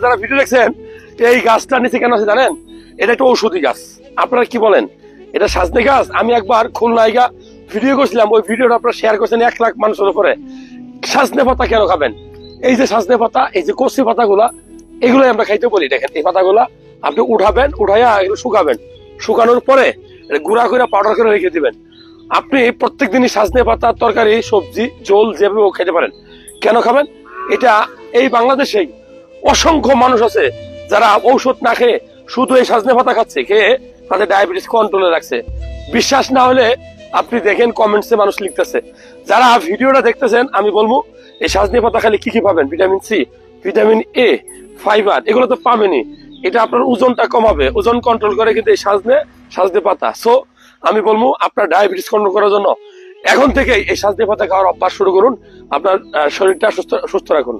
যারা ভিডিও দেখছেন, এই গাছটা নিচে কেন আছে জানেন? এটা একটা ঔষধি গাছ। আপনারা কি বলেন এটা সাজনে গাছ? আমি একবার খুলনায় ভিডিও করছিলাম, ওই ভিডিওটা আপনারা শেয়ার করছেন 1 লাখ মানুষের উপরে। সাজনে পাতা কেন খাবেন? এই যে সাজনে পাতা, এই যে কচি পাতাগুলা, এগুলোই আমরা খাইতে বলি। দেখেন এই পাতাগুলা আপনি উঠাবেন, উঠাইয়া এগুলো শুকাবেন, শুকানোর পরে গুঁড়া করে পাউডার করে রেখে দিবেন। আপনি প্রত্যেক দিনই সাজনে পাতা তরকারি, সবজি, ঝোল যেভাবে খেতে পারেন। কেন খাবেন? এটা এই বাংলাদেশেই অসংখ্য মানুষ আছে যারা ঔষধ না খেয়ে শুধু এই সাজনে পাতা খাচ্ছে, খেয়ে তাদের ডায়াবেটিস কন্ট্রোলে রাখছে। বিশ্বাস না হলে আপনি দেখেন, কমেন্টসে মানুষ লিখতেছে। যারা ভিডিওটা দেখতেছেন, আমি বলবো এই সাজনে পাতা খালি কি কি পাবেন? Vitamin C, vitamin A, fibre, এগুলো তো পাবেনই। এটা আপনার ওজনটা কমাবে, ওজন কন্ট্রোল করে কিন্তু এই সাজনে পাতা। সো আমি বলবো আপনার ডায়াবেটিস কন্ট্রোল করার জন্য এখন থেকে এই সাজনে পাতা খাওয়ার অভ্যাস শুরু করুন। আপনার শরীরটা সুস্থ রাখুন।